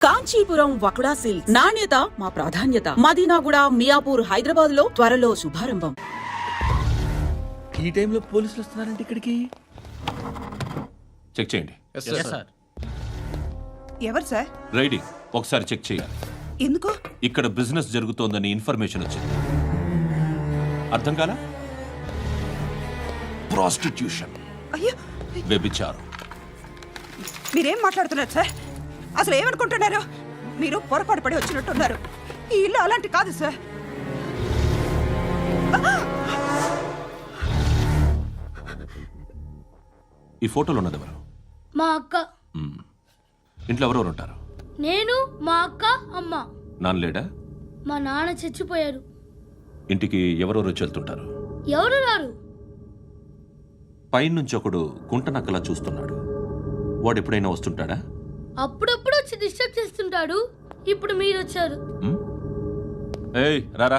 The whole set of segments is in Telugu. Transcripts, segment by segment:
కాంచీపురం వకుడా సిల్క్స్ నాణ్యత మా ప్రాధాన్యత. మదీనాగూడ, మియాపూర్, హైదరాబాద్ లో త్వరలో శుభారంభం. ఈ టైంలో పోలీసులు వస్తున్నారంటే ఇక్కడికి. చెక్ చేయండి. ఎవరు సార్? రైడింగ్ ఒకసారి చెక్ చేయాలి. ఎందుకు? ఇక్కడ బిజినెస్ జరుగుతోందని ఇన్ఫర్మేషన్ వచ్చింది. అర్థం కాలా? ప్రాస్టిట్యూషన్, అయ్యో, వ్యభిచారం. మీరేం మాట్లాడుతున్నారు సార్? అసలు ఏమనుకుంటున్నారు? మీరు పొరపాటు పడి వచ్చినట్టున్నారు. ఈ ఇల్లు అలాంటి కాదు సార్. ఈ ఫోటోలో ఉన్నది ఎవరు? మా అక్క. ఇంట్లో ఎవరెవరు ఉంటారు? నేను, మా అక్క, అమ్మ. నాన్న లేడా? మా నాన్న చచ్చిపోయారు. ఇంటికి ఎవరెవరు వచ్చి వెళ్తుంటారు? ఎవరు రారు. పైనుంచి ఒకడు గుంట నక్కలా చూస్తున్నాడు. వాడు ఎప్పుడైనా వస్తుంటాడా? అప్పుడప్పుడు వచ్చి డిస్టర్బ్ చేస్తుంటాడు. ఇప్పుడు మీరు వచ్చారు. ఏయ్ రారా,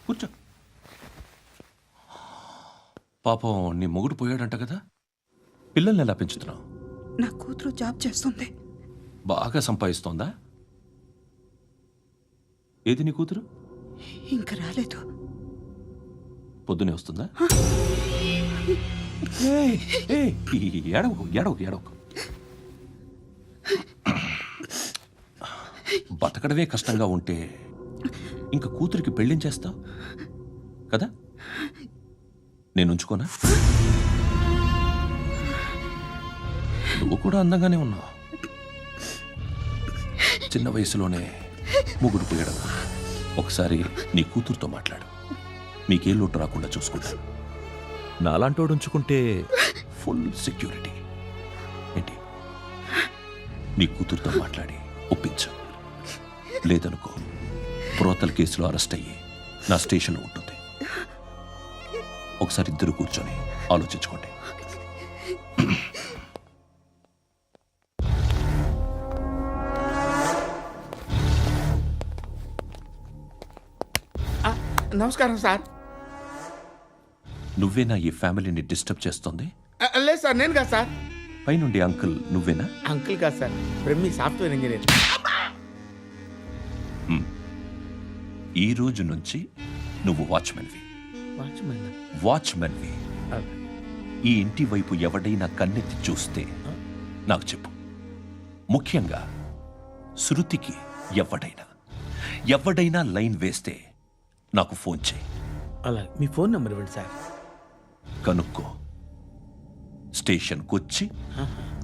కూర్చో. పాపం నీ మొగుడు పోయాడంట కదా, పిల్లల్ని ఎలా పెంచుతున్నావు? నా కూతురు జాబ్ చేస్తుంది. బాగా సంపాదిస్తోందా? ఏది నీ కూతురు? ఇంకా రాలేదు. పొద్దునే వస్తుందా? ఏయ్, ఏయ్, ఏడవకు ఏడవకు ఏడవకు. బతకడమే కష్టంగా ఉంటే ఇంకా కూతురికి పెళ్ళించేస్తావు కదా? నేను ఉంచుకోనా? నువ్వు కూడా అందంగానే ఉన్నావు. చిన్న వయసులోనే ముగ్గురు పోయడం. ఒకసారి నీ కూతురుతో మాట్లాడు. నీకే లోటు రాకుండా చూసుకుంటా. నాలాంటోడు ఉంచుకుంటే ఫుల్ సెక్యూరిటీ. ఏంటి? నీ కూతురుతో మాట్లాడి ఒప్పించు. లేదనుకో, బ్రోతల్ కేసులో అరెస్ట్ అయ్యి నా స్టేషన్లో ఉంటుంది. ఒకసారి ఇద్దరు కూర్చొని ఆలోచించుకోండి. నమస్కారం సార్. నువ్వేనా ఈ ఫ్యామిలీని డిస్టర్బ్ చేస్తుంది? లేదు సార్, నేను కాదు సార్. పైనుండి అంకుల్ నువ్వేనా? అంకుల్ కాదు సార్, బ్రహ్మి సాఫ్ట్వేర్ ఇంజనీర్. ఈ రోజు నుంచి నువ్వు వాచ్మెన్వి. వాచ్మెన్వి. ఈ ఇంటి వైపు ఎవడైనా కన్నెత్తి చూస్తే నాకు చెప్పు. ముఖ్యంగా శృతికి ఎవడైనా లైన్ వేస్తే నాకు ఫోన్ చేయి. అలా మీ ఫోన్ నెంబర్ ఇవ్వండి సార్. కనుక్కో, స్టేషన్కి వచ్చి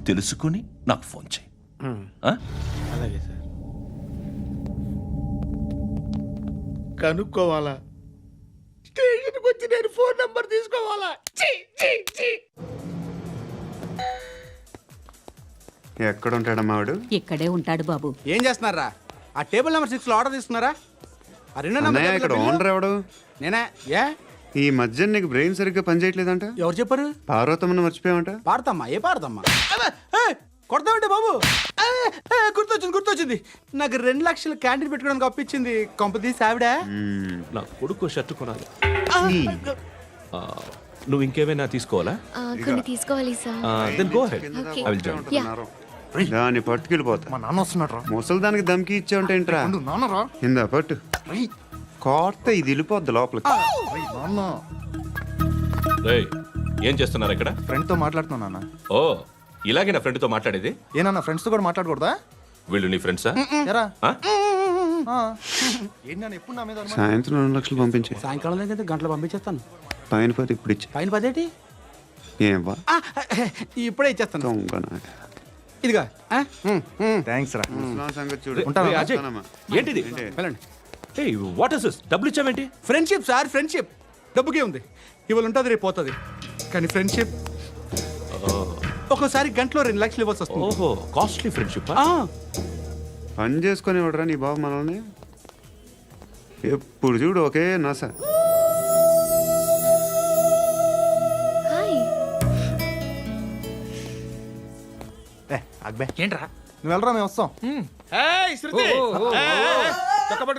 తెలుసుకుని నాకు ఫోన్ చేయి. అలాగే సార్. కనుక్కోవాలా? స్టేషన్కి వచ్చి నేను ఫోన్ నెంబర్ తీసుకోవాలా? ఎక్కడ ఉంటాడమ్మా వాడు? ఇక్కడే ఉంటాడు బాబు. ఏం చేస్తున్నారా? ఆ టేబుల్ నెంబర్ 6 లో ఆర్డర్ తీసుకున్నారా? ఆ రెండో నెంబర్ ఇక్కడ ఓనర్ ఎవడు? నేనే. ఏ ఈ మధ్య నీకు బ్రెయిన్ సరిగ్గా పనిచేయట్లేదంట. ఎవరు చెప్పారు? పార్వతమ్మను మర్చిపోయామంట. పాడతామ్మా? ఏ పాడతామ్మా? కొడతామంటే బాబు. గుర్తొచ్చింది. నాకు 2 లక్షలు క్యాంటీన్ పెట్టుకోవడానికి అప్పించింది. కొంపతీసి ఆవిడ. నా కొడుకు షర్టు కొనాలి. నువ్వు ఇంకేమైనా తీసుకోవాలా? కొన్ని తీసుకోవాలి sir. Then go ahead. I will join. దాన్ని పట్టుకెళ్ళిపోతా. మా నాన్న వస్తున్నాడు. ముసలి దానికి దమ్కి ఇచ్చావుంటేంట్రా? నాన్నరా ఇందా పట్టు. కోర్త ఇది వెళ్ళిపోద్ది లోపలికి. రేయ్, ఏం చేస్తున్నారు ఇక్కడ? ఫ్రెండ్ తో మాట్లాడుతున్నా నాన్న. ఓ, ఇలాగే నా ఫ్రెండ్తో మాట్లాడేది? ఏనన్నా ఫ్రెండ్స్ తో కూడా మాట్లాడకూడదా? వీళ్ళు నీ ఫ్రెండ్సా? ఎరా ఆ? ఏంటి నాన్న ఎప్పుడు నా మీద అనుమానం? సాయంత్రం 2 లక్షలు పంపించే. సాయంకాలం దగ్గర గంటలు పంపించేస్తాను. పైన 10 ఇప్పుడు ఇచ్చే. పైన 10 ఏంటి? ఏం వా ఇప్పుడే ఇచ్చేస్తాను. దొంగనా. ఇదిగా. థ్యాంక్స్ రా. ముసలాం సంగతి చూడు. ఉంటాను. రేయ్, అజయ్, ఏంటిది? వెళ్ళండి. ఏయ్, వాట్ ఇస్ దిస్? డబ్బులు ఇచ్చావేంటి? Friendship sir, friendship. డబ్బుకే ఉంది. ఇవాళ ఉంటుంది, రేపు పోతుంది. కానీ ఫ్రెండ్షిప్ ఒక్కోసారి గంటలో 2 లక్షలు ఇవ్వాల్సి వస్తుంది. ఓహో, కాస్ట్లీ ఫ్రెండ్షిప్. పని చేసుకొని ఇవ్వడరా నీ బాబు మనల్ని? ఎప్పుడు చూడు ఒకే నాస. ఏంట్రా నువ్వు వెళ్ళరా, మేము వస్తాం.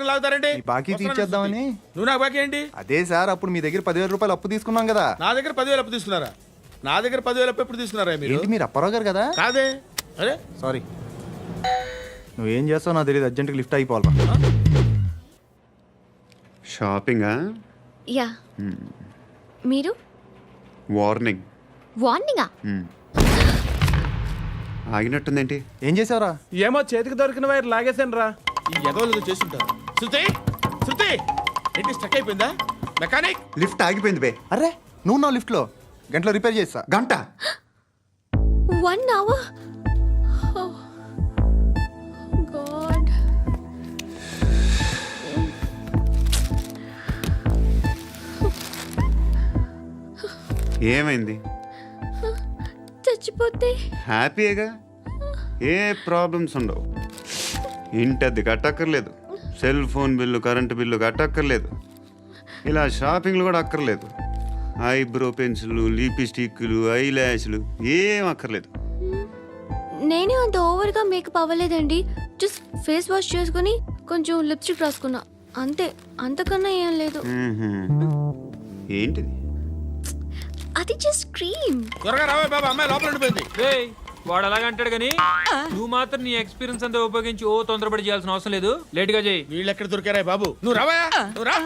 లాగుతారండి. బాకీ తీర్చేద్దామని. నువ్వు నాకు బాకీ ఏంటి? అదే సార్, అప్పుడు మీ దగ్గర 10,000 రూపాయలు అప్పు తీసుకున్నాం కదా. నా దగ్గర 10,000 అప్పు తీసుకున్నారా? నా దగ్గర 10,000 అప్పు ఎప్పుడు తీసుకున్నారా మీరు? ఏంటి మీరు అప్పారావు గారు కదా? కాదే. అరే సారీ. నువ్వేం చేస్తావు నాకు తెలియదు, అర్జెంట్గా లిఫ్ట్ అయిపోవాలి. షాపింగా? యా. మీరు? వార్నింగ్. వార్నింగా? ఆగినట్టుందేంటి? ఏం చేసావురా? ఏమో చేతికి దొరికిన వైర్ లాగేసాను రా. ఈ ఎదవలు చేస్తుంటారు. శృతి శృతి ఏంటి స్టక్ అయిపోయిందా? మెకానిక్ లిఫ్ట్ ఆగిపోయింది బే. అరే నువ్వు నా లిఫ్ట్లో గంటలో రిపేర్ చేస్తా. గంట? 1 hour? Oh. God. ఏమైంది? చచ్చిపోతే? హ్యాపీగా, ఏ ప్రాబ్లమ్స్ ఉండవు. ఇంటి అద్దె కట్టక్కర్లేదు, cell phone bill current bill కట్టక్కర్లేదు, ఇలా షాపింగ్లు కూడా అక్కర్లేదు. ఐబ్రో పెన్సిల్లు, లిప్స్టిక్లు, ఐ ల్యాష్లు ఏం అక్కర్లేదు. నేనే అంత ఓవర్గా మేకప్ అవ్వలేదండి. జస్ట్ ఫేస్ వాష్ చేసుకుని కొంచెం లిప్స్టిక్ రాసుకున్నా అంతే, అంతకన్నా ఏం లేదు. ఏంటిది? అది జస్ట్ క్రీమ్. త్వరగా రావే బాబా, అమ్మాయి లోపల ఉండిపోయింది. వాడు అలాగ అంటాడు కానీ నువ్వు మాత్రం నీ ఎక్స్పీరియన్స్ అంతా ఉపయోగించి తొందరపడి చేయాల్సిన అవసరం లేదు. లేట్ గా చేయి. వీళ్ళు ఎక్కడ దొరికారా బాబు? నువ్వు రావా, నువ్వు రా.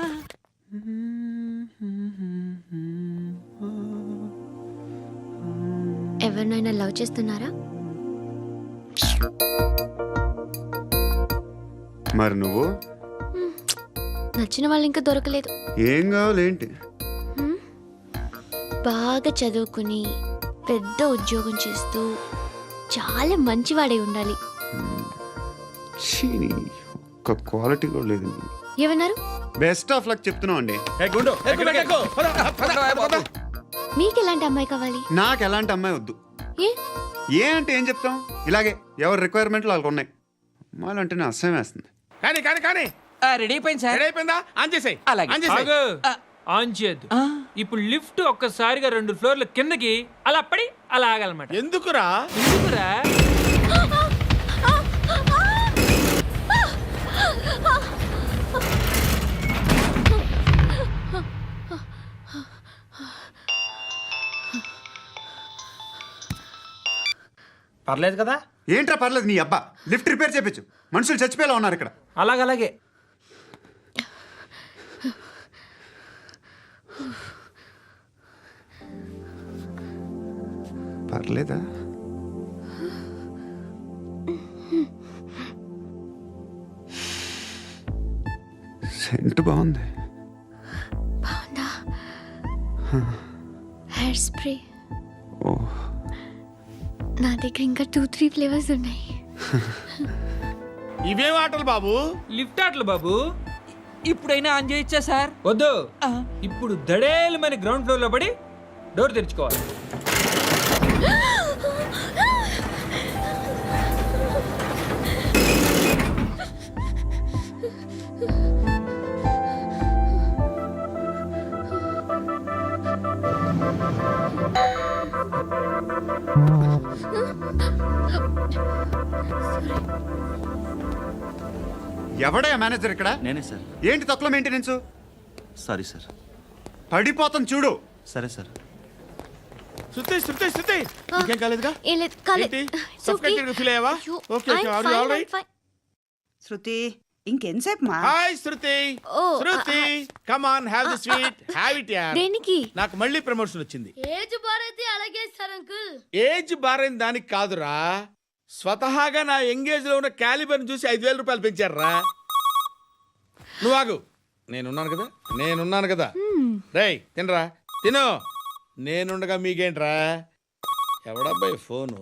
ఎవరినైనా లవ్ చేస్తున్నారా? మరి నువ్వు? నచ్చిన వాళ్ళు ఇంకా దొరకలేదు. ఏం కావాలేంటి? బాగా చదువుకుని పెద్ద ఉద్యోగం చేస్తూ చాలా మంచివాడై ఉండాలి. చీనీ, ఒక్క క్వాలిటీ కూడా లేదు. ఏమన్నారు? బెస్ట్ ఆఫ్ లక్ చెప్తున్నావు అండి. మీకు ఎలాంటి అమ్మాయి కావాలి? నాకు ఎలాంటి అమ్మాయి వద్దు. ఏ ఏ అంటే ఏం చెప్తాం, ఇలాగే ఎవరి రిక్వైర్మెంట్లు వాళ్ళకు ఉన్నాయి. అమ్మాయిలు అంటేనే అసహ్యం వేస్తుంది. కానీ కానీ కానీ రెడీ అయిపోయింది సార్. రెడీ అయిపోయిందా? ఆన్ చేసేయ్. అలాగే. ఆన్ చేసేయ్. ఆన్ చేయద్దు. ఇప్పుడు లిఫ్ట్ ఒక్కసారిగా 2 ఫ్లోర్ల కిందకి అలా పడి అలా ఆగాలన్నమాట. ఎందుకురా? ఎందుకురా? పర్లేదు కదా? ఏంట్రా పర్లేదు నీ అబ్బా, లిఫ్ట్ రిపేర్ చేయించు. మనుషులు చచ్చిపోయేలా ఉన్నారు ఇక్కడ. అలాగే. పర్లేదా? సెంట్ బాగుంది. బాగుందా? Hair spray. ఓ, నా దగ్గర ఇంకా 2-3 ఫ్లేవర్స్ ఉన్నాయి. ఇవేం ఆటలు బాబు? లిఫ్ట్ ఆటలు బాబు. ఇప్పుడైనా ఆన్ చేయొచ్చా సార్? వద్దు. ఇప్పుడు దడేలు మన గ్రౌండ్ ఫ్లోర్ లో పడి డోర్ తెరుచుకోవాలి. ఎవడయ్యా మేనేజర్ ఇక్కడ? నేనే సార్. ఏంటి తక్కువ మెయింటెనెన్స్? Sorry sir. పడిపోతాం చూడు. సరే సార్. శృతి శృతి శృతి ఇంకేం కాలేదుగా? ఏం లేదు, కాలేదు. ఏంటి? It's okay. Suffocated గా feel అయ్యావా? అయ్యో, Okay, okay. I'm Are you fine, all right? I'm fine. శృతి ఇంకెంతసేపు మా? Hi Shruti. Oh, Shruti come on, have the sweet, have it యార్. దేనికి? నాకు మళ్ళీ ప్రమోషన్ వచ్చింది. ఏజ్ బారైతే అలాగే ఇస్తారు అంకుల్. ఏజ్ బారైన దానికి కాదురా, స్వతహాగా నా ఎంగేజ్ లో ఉన్న క్యాలిబర్ చూసి 5,000 రూపాయలు పెంచారా. నువ్వు ఆగు, నేనున్నాను కదా. రేయ్ తినరా, తిను. నేనుండగా మీకేంట్రా? ఎవడబ్బాయి ఫోను?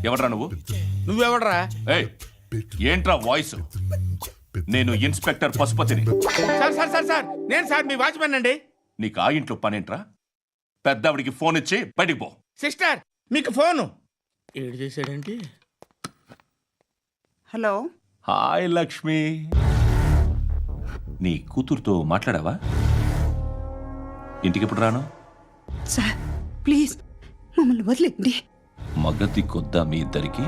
ఎవడ్రా నువ్వు? నువ్వెవడరా? ఏయ్, ఏంట్రా వాయిస్? నేను ఇన్స్పెక్టర్ పశుపతిని. సార్ సార్ సార్ సార్ నేను సార్ మీ వాచ్మెన్ అండి. నీకు ఆ ఇంట్లో పనేంట్రా? పెద్దవిడికి ఫోన్ ఇచ్చి బయటికి పో. సిస్టర్ మీకు ఫోను. ఏడు చేశాడేంటి? హలో. హాయ్ లక్ష్మి, నీ కూతురుతో మాట్లాడావా? ఇంటికి ఎప్పుడు రాను? సార్ ప్లీజ్, మా మమ్మల్ని వదిలేండి. మగతి కొద్దా మీ ఇద్దరికి?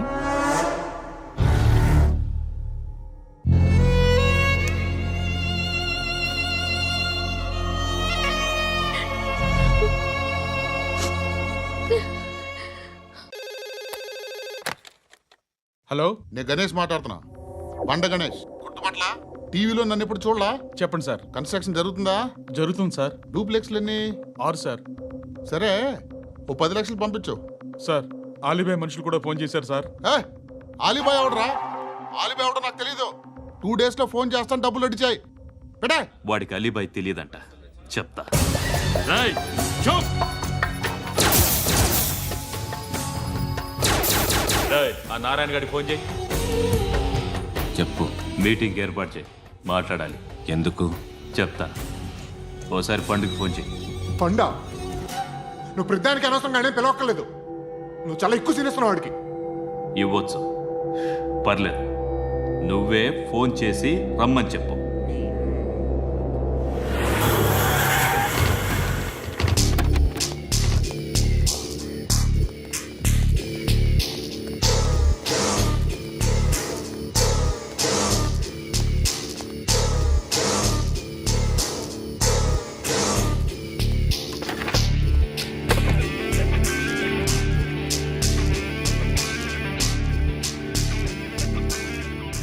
హలో, నేను గణేష్ మాట్లాడుతున్నా. బండ గణేష్ గుర్తుపట్ల టీవీలో నన్ను ఎప్పుడు చూడలా? చెప్పండి సార్. కన్స్ట్రక్షన్ జరుగుతుందా? జరుగుతుంది సార్. డూప్లెక్స్లు ఎన్ని? 6 సార్. సరే, ఓ 10 లక్షలు పంపించు. సార్, ఆలిబాయ్ మనుషులు కూడా ఫోన్ చేశారు సార్. ఏ ఆలిబాయ్ ఎవడరా? ఆలిబాయ్ ఎవడో నాకు తెలీదు. 2 days లో ఫోన్ చేస్తాను, డబ్బులు అడిచాయి పెడే. వాడికి అలీబాయ్ తెలియదంట, చెప్తా. ఆ నారాయణ గారికి ఫోన్ చేయి. చెప్పు. మీటింగ్ ఏర్పాటు చేయి, మాట్లాడాలి. ఎందుకు చెప్తా. ఓసారి పండుగ ఫోన్ చేయి. పండ నువ్వు ప్రతిదానికి అనవసరంగానే పిలవక్కర్లేదు. నువ్వు చాలా ఎక్కువ సీనిస్తున్నావు వాడికి. ఇవ్వచ్చు, పర్లేదు. నువ్వే ఫోన్ చేసి రమ్మని చెప్పు.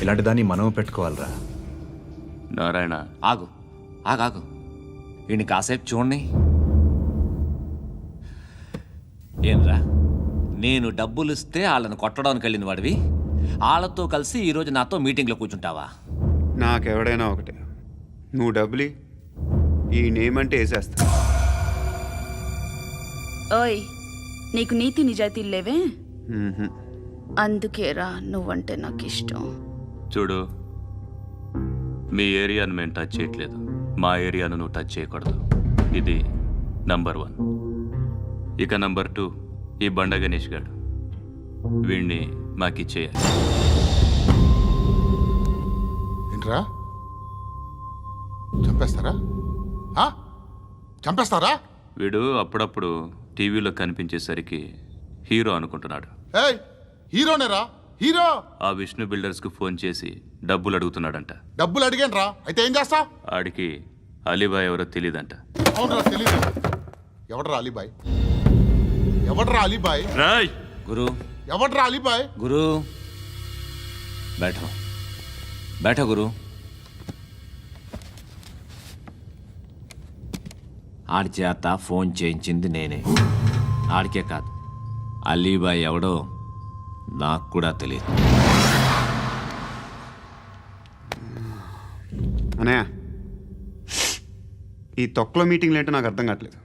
ఇలాంటి దాన్ని మనం పెట్టుకోవాలరా. నారాయణ, ఆగు ఆగాగు, వీడిని కాసేపు చూడండి. ఏంరా, నేను డబ్బులు ఇస్తే వాళ్ళని కొట్టడానికి వెళ్ళిన వాడివి, వాళ్ళతో కలిసి ఈరోజు నాతో మీటింగ్లో కూర్చుంటావా? నాకెవడైనా ఒకటే. నువ్వు డబ్బులి, ఈ నేమ్ అంటే వేసేస్తా. ఓయ్, నీకు నీతి నిజాయితీలు లేవే, మ్మ్హ. అందుకేరా నువ్వంటే నాకు ఇష్టం. చూడు, మీ ఏరియాను మేము టచ్ చేయట్లేదు, మా ఏరియాను నువ్వు టచ్ చేయకూడదు. ఇది నంబర్ 1. ఇక నంబర్ 2, ఈ బండ గణేష్ గారు, వీణ్ణి మాకిచ్చేయాలి. ఏంట్రా, చంపేస్తారా? చంపేస్తారా? వీడు అప్పుడప్పుడు టీవీలో కనిపించేసరికి హీరో అనుకుంటున్నాడు. ఏయ్, హీరోనేరా, హీరో. ఆ విష్ణు బిల్డర్స్కు ఫోన్ చేసి డబ్బులు అడుగుతున్నాడంట. డబ్బులు అడిగాను రా, అయితే ఏం చేస్తా? ఆడికి అలీబాయ్ ఎవరో తెలీదంట. అవునరా, తెలీదు. ఎవడరా అలీబాయ్? ఎవడరా అలీబాయ్? రాయ్ గురు, ఎవడరా అలీబాయ్? గురు బైఠో బైఠో గురు. ఆడి చేత ఫోన్ చేయించింది నేనే. ఆడికే కాదు, అలీబాయ్ ఎవడో నాకు కూడా తెలియదు. అనయ్య, ఈ తొక్కలో మీటింగ్లు ఏంటో నాకు అర్థం కావట్లేదు.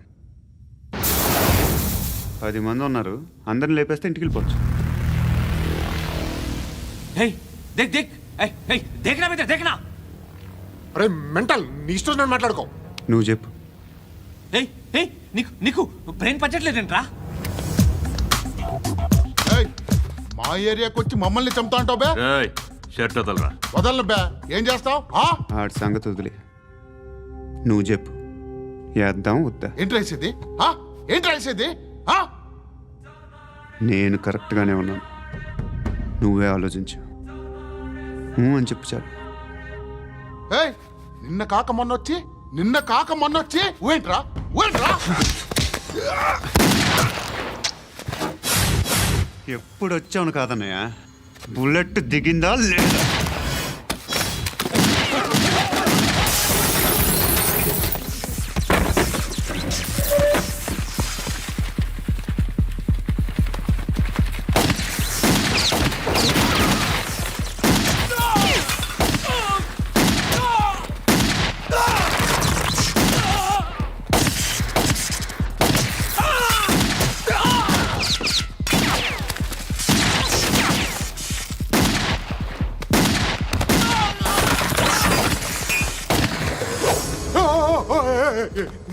10 మంది ఉన్నారు, అందరిని లేపేస్తే ఇంటికి వెళ్ళిపోవచ్చు. దేక్ దేక్, దేఖనా బేటా, దేఖనా. అరే మెంటల్, నీ ఇష్టం నేను మాట్లాడుకో. నువ్వు చెప్పు. నీకు నీకు బ్రెయిన్ పచ్చట్లేదంట్రా. ఏయ్, మా ఏరియాకి వచ్చి మమ్మల్ని చంపుతా అంటావు బే? రాయ్, షర్ట్ వదలరా. వదలను బే. ఏం చేస్తావు? ఆడి సంగతి వదిలే, నువ్వు చెప్పు. వేద్దాం వద్దా? ఏంటి రాసేది? ఏంటి రాసేది? నేను కరెక్ట్గానే ఉన్నాను, నువ్వే ఆలోచించు. అని చెప్పు చాలు. ఏయ్, నిన్న కాక మొన్నొచ్చి ఊయంట్రా, ఊయంట్రా. ఎప్పుడు వచ్చావును కాదన్నయ్య, బుల్లెట్ దిగిందా లేదా?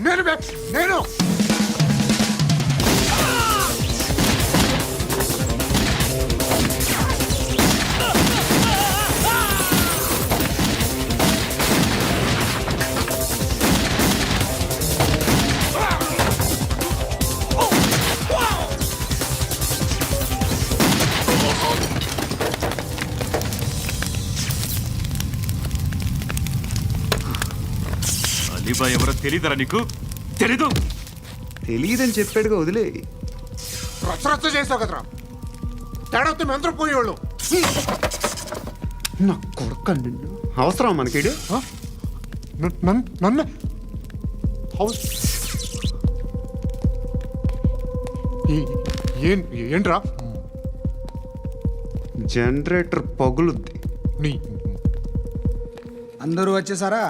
నేను బే, నేను. అలీబాయ్ ఎవరో తెలీదరా నీకు? తెలీదు? తెలియదని చెప్పాడుగా, వదిలే. రచ్చ చేసావు కదరా, తేడా వస్తే మెంతరం పోయేవాళ్ళు. నా కొడుకు నిన్ను అవసరం మనకిడు. నన్ను హౌస్ ఏంట్రా? జనరేటర్ పగులుద్ది. నీ అందరూ వచ్చేసారా?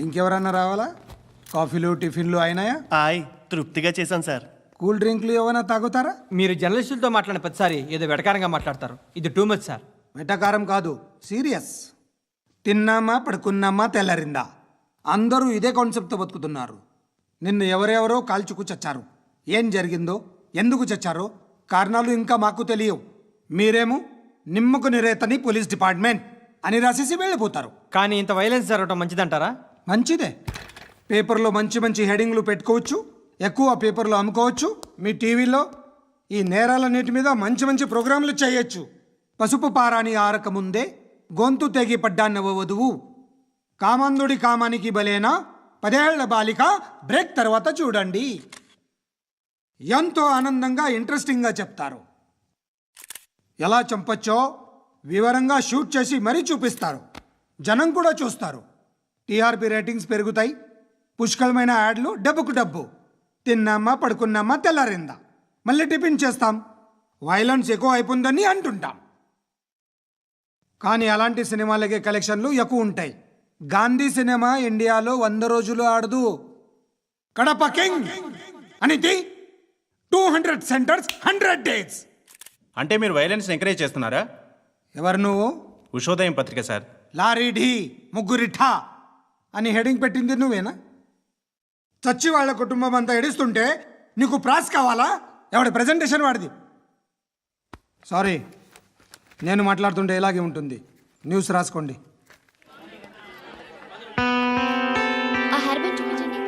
ఇంకెవరన్నా రావాలా? కాఫీలు టిఫిన్లు అయినాయా? తృప్తిగా చేశాను సార్. కూల్ డ్రింక్లు ఏమైనా తాగుతారా? మీరు జర్నలిస్టులతో మాట్లాడిన ప్రతిసారి ఏదో వెటకారంగా మాట్లాడతారు. ఇది టూ మచ్ సార్. వెటకారం కాదు, సీరియస్. తిన్నామా పడుకున్నామా తెల్లరిందా, అందరూ ఇదే కాన్సెప్ట్తో బతుకుతున్నారు. నిన్ను ఎవరెవరో కాల్చుకు చచ్చారు. ఏం జరిగిందో, ఎందుకు చచ్చారో కారణాలు ఇంకా మాకు తెలియవు. మీరేమో నిమ్మకు నిరేతని పోలీస్ డిపార్ట్మెంట్ అని రాసేసి వెళ్ళిపోతారు. కానీ ఇంత వైలెన్స్ జరగడం మంచిదంటారా? మంచిదే. పేపర్లో మంచి మంచి హెడింగ్లు పెట్టుకోవచ్చు, ఎక్కువ పేపర్లు అమ్ముకోవచ్చు. మీ టీవీలో ఈ నేరాలన్నిటి మీద మంచి మంచి ప్రోగ్రాంలు చేయొచ్చు. పసుపు పారాని ఆరక ముందే గొంతు తెగి పడ్డాన్నవ వధువు, కామందుడి కామానికి బలేనా 10 ఏళ్ల బాలిక బ్రేక్ తర్వాత చూడండి. ఎంతో ఆనందంగా ఇంట్రెస్టింగ్గా చెప్తారు. ఎలా చంపచ్చో వివరంగా షూట్ చేసి మరీ చూపిస్తారు. జనం కూడా చూస్తారు. టీఆర్పీ రేటింగ్స్ పెరుగుతాయి. పుష్కలమైన యాడ్లు, డబ్బుకు డబ్బు. తిన్నామా పడుకున్నామా తెల్లారిందా, మళ్ళీ టిఫిన్ చేస్తాం. వైలెన్స్ ఎక్కువ అయిపోయిందని అంటుంటాం. కానీ అలాంటి సినిమాలకే కలెక్షన్లు ఎక్కువ ఉంటాయి. గాంధీ సినిమా ఇండియాలో 100 రోజులు ఆడదు. కడప కింగ్ అనితి 200 సెంటర్స్ 100 డేస్. అంటే మీరు వైలెన్స్ ఎంకరేజ్ చేస్తున్నారా? ఎవరు నువ్వు? ఉషోదయం పత్రిక సార్. లారీ ఢీ ముగ్గురిఠా అని హెడింగ్ పెట్టింది నువ్వేనా? చచ్చి వాళ్ళ కుటుంబం అంతా ఎడుస్తుంటే నీకు ప్రాస్ కావాలా? ఎవడి ప్రజెంటేషన్ వాడిది. సారీ, నేను మాట్లాడుతుంటే ఇలాగే ఉంటుంది. న్యూస్ రాసుకోండి. ఆ హెయిర్ బ్యాండ్ చూపించండి.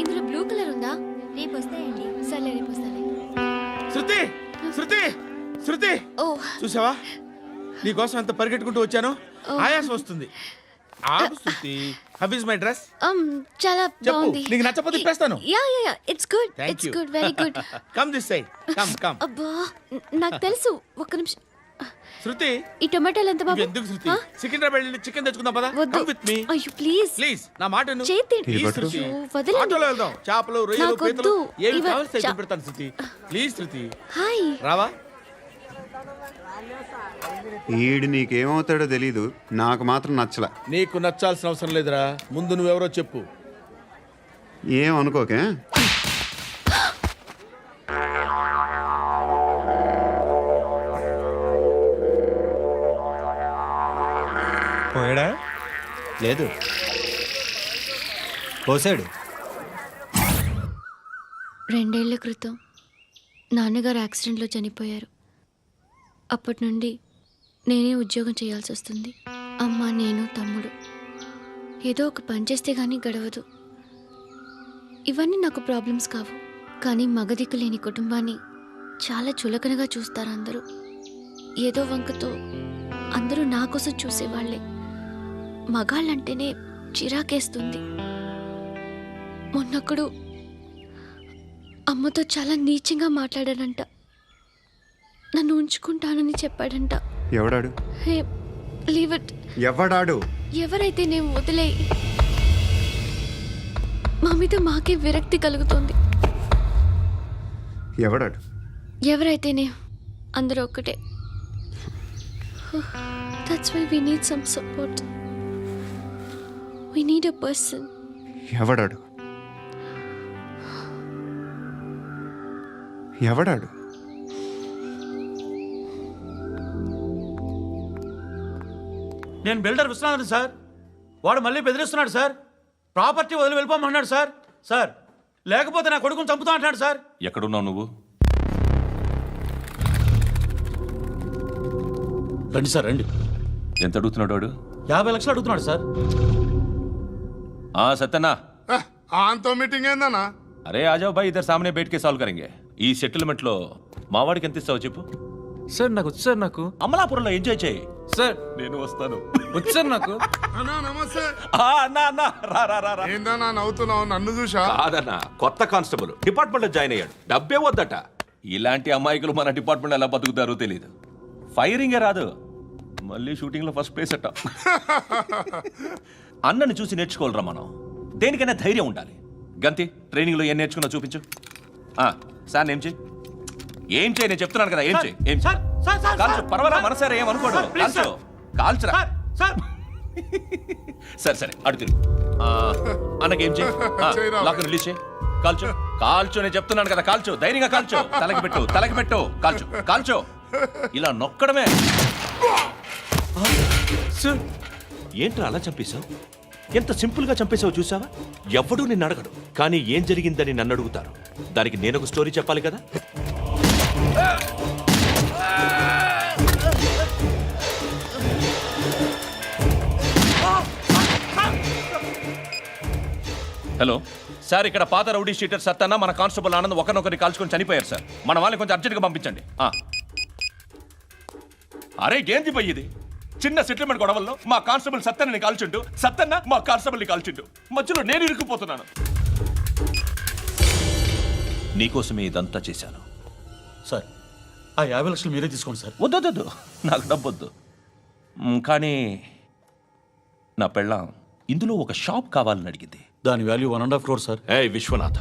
ఇందులో బ్లూ కలర్ ఉందా? రేపు వస్తాయండి. సరే రేపు వస్తాయి. శృతి, శృతి, శృతి, ఓ చూసావా నీకోసం ఎంత పరిగెట్టుకుంటూ వచ్చాను. ఆయాసం వస్తుంది. ఆగు Shruti. How is my dress? చాలా చెప్పు. బాగుంది. నీకు నచ్చకపోతే తిప్పేస్తాను. Yeah it's good. Thank it's you. Good, very good. Come this side. Come. అబ్బా, నాకు తెలుసు. ఒక్క నిమిషం. శృతి, ఈ టొమాటోలు ఎంత బాబు? ఎందుకు శృతి? సికింద్రాబాద్ వెళ్ళి చికెన్ తెచ్చుకుందాం పదా. వద్దు. Come with me. అయ్యో ప్లీజ్ ప్లీజ్ నా మాట విను. చేతి ప్లీజ్ శృతి. వదలండి. ఆటోలో వెళ్దాం. చేపలు, రొయ్యలు, నాకు పీతలు వద్దు. ఏమి ఇవ- కావాలి సైతం పెడతాను శృతి. Please Shruti. హాయ్. రావా? ఈడు నీకేమవుతాడో తెలీదు, నాకు మాత్రం నచ్చలా. నీకు నచ్చాల్సిన అవసరం లేదురా. ముందు నువ్వెవరో చెప్పు. ఏమనుకోకే. పోయాడా? లేదు, పోసాడు. 2 ఏళ్ల క్రితం నాన్నగారు యాక్సిడెంట్లో చనిపోయారు. అప్పటి నుండి నేనే ఉద్యోగం చేయాల్సి వస్తుంది. అమ్మ, నేను, తమ్ముడు ఏదో ఒక పని చేస్తే కానీ గడవదు. ఇవన్నీ నాకు ప్రాబ్లమ్స్ కావు. కానీ మగదిక్కు లేని కుటుంబాన్ని చాలా చులకనగా చూస్తారు అందరూ. ఏదో వంకతో అందరూ నా కోసం చూసేవాళ్లే. మగాళ్ళంటేనే చిరాకేస్తుంది. మొన్నొక్కడు అమ్మతో చాలా నీచంగా మాట్లాడాడంట. నన్ను ఉంచుకుంటానని చెప్పాడంట. ఎవడాడు? హే, లీవ్ ఇట్. ఎవడాడు? ఎవరైతే నేను వదిలే. మా మీద మాకే విరక్తి కలుగుతుంది. ఎవడాడు? ఎవరైతేనే అందరూ ఒక్కటే. That's why we need some support. We need a person. ఎవడాడు? ఎవడాడు? నేను బిల్డర్ విశ్వనాథన్ సార్. వాడు మళ్ళీ బెదిరిస్తున్నాడు సార్. ప్రాపర్టీ వదిలి వెళ్ళిపోమన్నాడు సార్. సార్, లేకపోతే నా కొడుకుని చంపుతా అంటున్నాడు సార్. ఎక్కడున్నావు నువ్వు? రండి సార్, రండి. ఎంత అడుగుతున్నాడు వాడు? 50 లక్షలు అడుగుతున్నాడు సార్. సత్యనా, ఆంతో మీటింగ్ ఏందన్నా? అరే ఆజావ్ భాయ్, ఇద్దరు సామనే బయట కే సాల్వ్ కరెంగే. ఈ సెటిల్మెంట్ లో మా వాడికి ఎంత ఇస్తావు చెప్పు. సార్ నాకు వచ్చు సార్ నాకు అమలాపురంలో ఎంజాయ్ చేయి. సార్ నేను వస్తాను. వచ్చు సార్ నాకు. అన్నా నమస్తే. అన్నా అన్నా రా రా రా రా. ఏందన్నా నవ్వుతున్నావు? నన్ను చూసా? కాదన్నా, కొత్త కానిస్టేబుల్ డిపార్ట్మెంట్ లో జాయిన్ అయ్యాడు. డబ్బే వద్దట. ఇలాంటి అమాయకులు మన డిపార్ట్మెంట్ ఎలా బతుకుతారో తెలియదు. ఫైరింగే రాదు, మళ్ళీ షూటింగ్ లో ఫస్ట్ ప్లేస్ అట్ట. అన్నని చూసి నేర్చుకోవాలరా మనం. దేనికైనా ధైర్యం ఉండాలి. గంతి, ట్రైనింగ్ లో ఏం నేర్చుకున్నా చూపించు. సార్ ఏం చేయి, ఏం చేయి, నేను చెప్తున్నాను కదా. ఏం చేయి, ఏం చేయి. కాల్చు, పర్వాలా, మనసారా ఏమనుకోడు. కాల్చు, కాల్చురా. సరే సరే, అడు తిరుగు. అన్నకేం చేయి, లాక్ రిలీజ్ చేయి. కాల్చు, కాల్చు, నేను చెప్తున్నాను కదా. కాల్చు, ధైర్యంగా కాల్చు. తలకి పెట్టు, తలకి పెట్టు. కాల్చు, కాల్చు. ఇలా నొక్కడమే. ఏంట్రా అలా చంపేశావు? ఎంత సింపుల్ గా చంపేశావు చూసావా? ఎవడూ నిన్ను అడగడు, కానీ ఏం జరిగిందని నన్ను అడుగుతారు. దానికి నేను ఒక స్టోరీ చెప్పాలి కదా. హలో సార్, ఇక్కడ పాత రౌడీ షీటర్ సత్తన్న మన కానిస్టేబుల్ ఆనంద్ ఒకరినొకరిని కాల్చుకొని చనిపోయారు సార్. మన వాళ్ళని కొంచెం అర్జెంట్గా పంపించండి. అరే ఏంది పోయి ఇది? చిన్న సెటిల్మెంట్ గొడవల్లో మా కానిస్టేబుల్ సత్తన్నని కాల్చుంటూ, సత్తన్న మా కానిస్టేబుల్ని కాల్చుంటూ, మధ్యలో నేను ఇరుక్కుపోతున్నాను. నీకోసమే ఇదంతా చేశాను సార్. ఆ 50 లక్షలు మీరే తీసుకోండి సార్. వద్దొద్దు, నాకు డబ్బొద్దు. కానీ నా పెళ్ళాం ఇందులో ఒక షాప్ కావాలని అడిగింది. దాని వాల్యూ 1.5 crore సార్. విశ్వనాథ,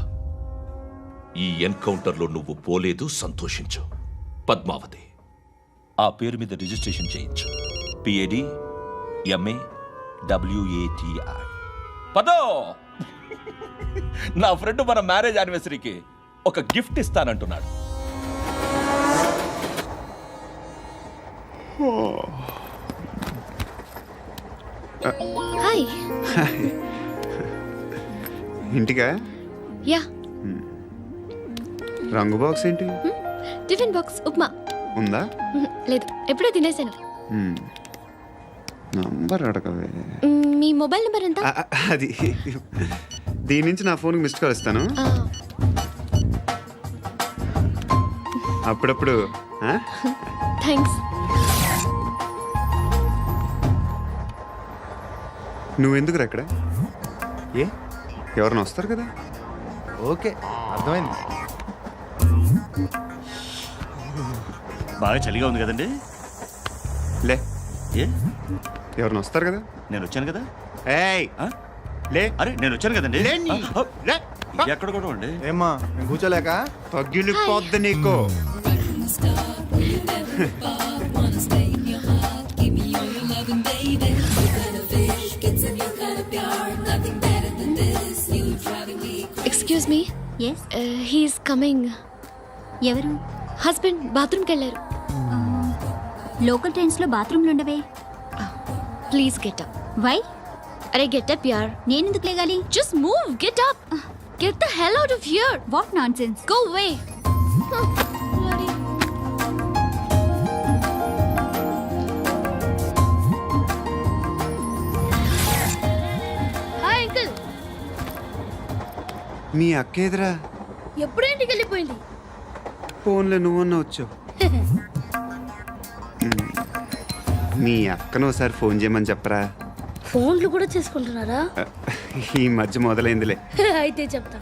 ఈ ఎన్కౌంటర్లో నువ్వు పోలేదు, సంతోషించు. పద్మావతి ఆ పేరు మీద రిజిస్ట్రేషన్ చేయించు. PAD MA WATI. పదో, నా ఫ్రెండ్ మన మ్యారేజ్ యానివర్సరీకి ఒక గిఫ్ట్ ఇస్తానంటున్నాడు. హాయ్. ఇంటికా? యా. రంగు బాక్స్ ఏంటి? Tiffin box upma. ఉందా? లేదు, ఎప్పుడో తినేసాను. నంబర్ అడగవే. మీ మొబైల్ నెంబర్ ఎంత? అది దీని నుంచి నా ఫోన్కి మిస్డ్ కాల్ ఇస్తాను. అప్పుడప్పుడు. థ్యాంక్స్. నువ్వెందుకురా అక్కడ? ఎవరైనా వస్తారు కదా. ఓకే, అర్థమైంది. బాగా చలిగా ఉంది కదండి. లే, ఏ ఎవరైనా వస్తారు కదా. నేను వచ్చాను కదా. ఏయ్ లే. అరే నేను వచ్చాను కదండి. లే. ఎక్కడ కూడా అండి. ఏమ్మా నేను కూర్చోలేక? తగ్గిలిపోద్ది నీకు. Excuse me. He's coming. ఎవరు? హస్బెండ్ బాత్రూమ్కి వెళ్ళారు. లోకల్ ట్రైన్స్లో బాత్రూమ్లు ఉండవే. Please get up. వై? అరే గెట్ అప్ యార్. నేనెందుకు లేగాలి? Just move, get up. Get the hell out of here. What nonsense. Go away. Hi uncle. మీ అక్క ఎదురా? ఎప్పుడు ఇంటికి వెళ్ళిపోయింది? ఫోన్లో నువ్వన్నా వచ్చావు. మీ అక్కను ఒకసారి ఫోన్ చేయమని చెప్పరా. ఫోన్లు కూడా చేసుకుంటున్నారా? ఈ మధ్య మొదలైందిలే. అయితే చెప్తా.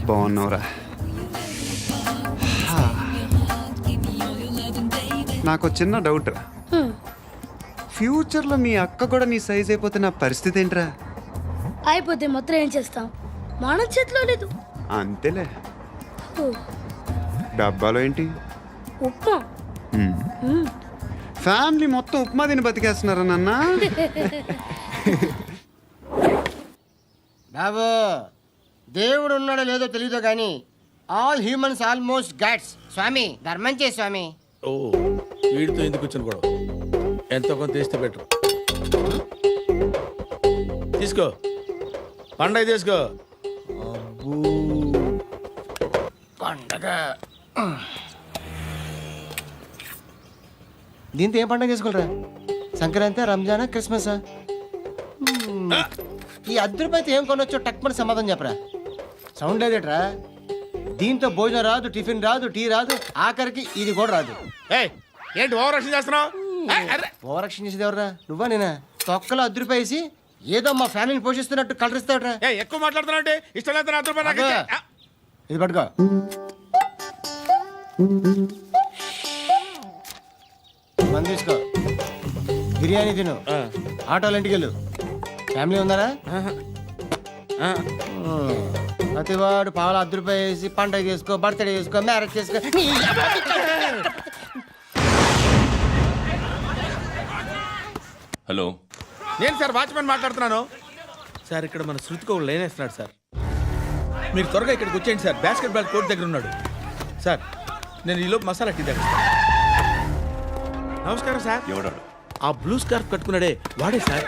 బాగున్నావురా? నాకు చిన్న డౌట్ రా. ఫ్యూచర్లో మీ అక్క కూడా నీ సైజ్ అయిపోతే నా పరిస్థితి ఏంట్రా? అయిపోతే మొత్తం ఏం చేస్తాం? మన చేతిలో లేదు. అంతేలే. డబ్బాలో ఏంటి? ఉప్మా. ఫ్యామిలీ మొత్తం ఉప్మా తిని బతికేస్తున్నారా నాన్న? బాబు, దేవుడు ఉన్నాడో లేదో తెలియదు కానీ ఆల్ హ్యూమన్స్ ఆల్మోస్ట్ గాడ్స్. స్వామి ధర్మం చే స్వామి. ఓ, వీడితో ఎందుకు వచ్చిన గొడవ? ఎంతో కొంత తీస్తే బెటర్. తీసుకో, పండగ తీసుకో. పండగ దీంతో ఏం పండగ చేసుకోరా? సంక్రాంతి, రంజానా, క్రిస్మసా? ఈ 10 రూపాయలతో ఏం కొనొచ్చో టక్మని సమాధానం చెప్పరా. సౌండ్ లేదేట్రా? దీంతో భోజనం రాదు, టిఫిన్ రాదు, టీ రాదు, ఆఖరికి ఇది కూడా రాదు. ఏయ్ ఏంటి ఓవర్ రక్షణ చేస్తున్నావు? ఓవరాక్షన్ చేసేది ఎవరా? నువ్వా నేనా? తొక్కలో అద్దరిపేసి ఏదో మా ఫ్యామిలీని పోషిస్తున్నట్టు కలరిస్తావుట్రా. ఎక్కువ మాట్లాడుతున్నావు అంటే ఇష్టం లేదు నా రూపాయలు నాకు ఇచ్చే. ఇది పట్టుకో. మంది తీసుకో, బిర్యానీ తిను, ఆటోలు ఇంటికి వెళ్ళు. ఫ్యామిలీ ఉన్నారా? ప్రతివాడు పావులు ₹10 పండగ చేసుకో, బర్త్డే చేసుకో, మ్యారేజ్ చేసుకో. హలో, నేను సార్ వాచ్మెన్ మాట్లాడుతున్నాను సార్. ఇక్కడ మన శృతికో లైన్ వేస్తున్నాడు సార్. మీరు త్వరగా ఇక్కడికి వచ్చేయండి సార్. బాస్కెట్ బాల్ కోర్ట్ దగ్గర ఉన్నాడు సార్. నేను ఈలోపు మసాలా టీ దగ్గర. నమస్కారం సార్. ఎవడాడు? ఆ బ్లూ స్కార్ఫ్ కట్టుకున్నాడే వాడే సార్.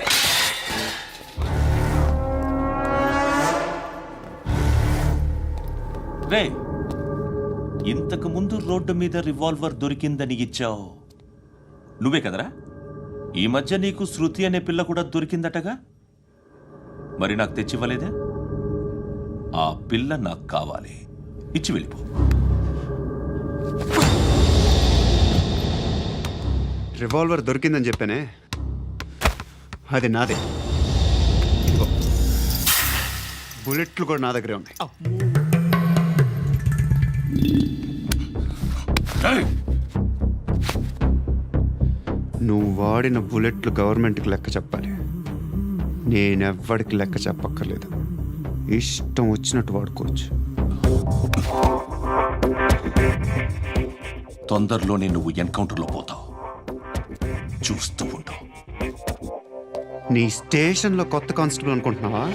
రే, ఇంతకు ముందు రోడ్డు మీద రివాల్వర్ దొరికిందని ఇచ్చావు నువ్వే కదరా? ఈ మధ్య నీకు శృతి అనే పిల్ల కూడా దొరికిందటగా? మరి నాకు తెచ్చివ్వలేదే? ఆ పిల్ల నాకు కావాలి, ఇచ్చి వెళ్ళిపో. రివాల్వర్ దొరికిందని చెప్పానే, అది నాదే. ఇదిగో, బుల్లెట్లు కూడా నా దగ్గరే ఉన్నాయి. నువ్వు వాడిన బుల్లెట్లు గవర్నమెంట్కి లెక్క చెప్పాలి. నేనెవ్వడికి లెక్క చెప్పక్కర్లేదు. ఇష్టం వచ్చినట్టు వాడుకోవచ్చు. తొందరలోనే నువ్వు ఎన్కౌంటర్లో పోతావు, చూస్తూ ఉండు. నీ స్టేషన్లో కొత్త కానిస్టేబుల్ అనుకుంటున్నావా?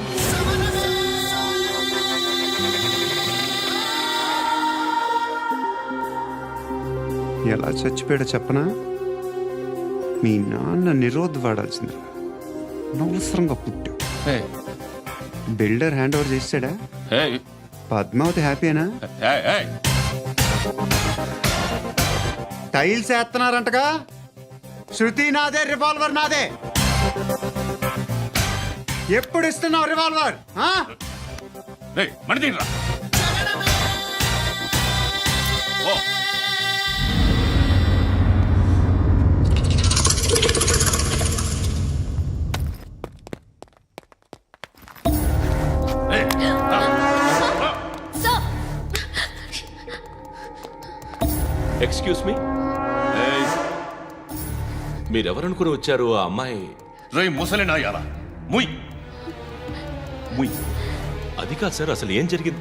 ఎలా చచ్చిపోయాడో చెప్పనా? మీ నాన్న నిరోధ్ వాడాల్సింది. అనవసరంగా పుట్టావు. బిల్డర్ హ్యాండ్ ఓవర్ చేసాడా? పద్మావతి హ్యాపీనా? టైల్స్ వేస్తున్నారంటగా. శృతి నాదే, రివాల్వర్ నాదే. ఎప్పుడు ఇస్తున్నావు రివాల్వర్? ఎక్స్క్యూజ్ మీ, మీరెవరనుకుని వచ్చారు? ఆ అమ్మాయి రేయ్ ముసలి నాయాలా, ముయ్ ముయ్. అది కాదు సార్, అసలు ఏం జరిగింది?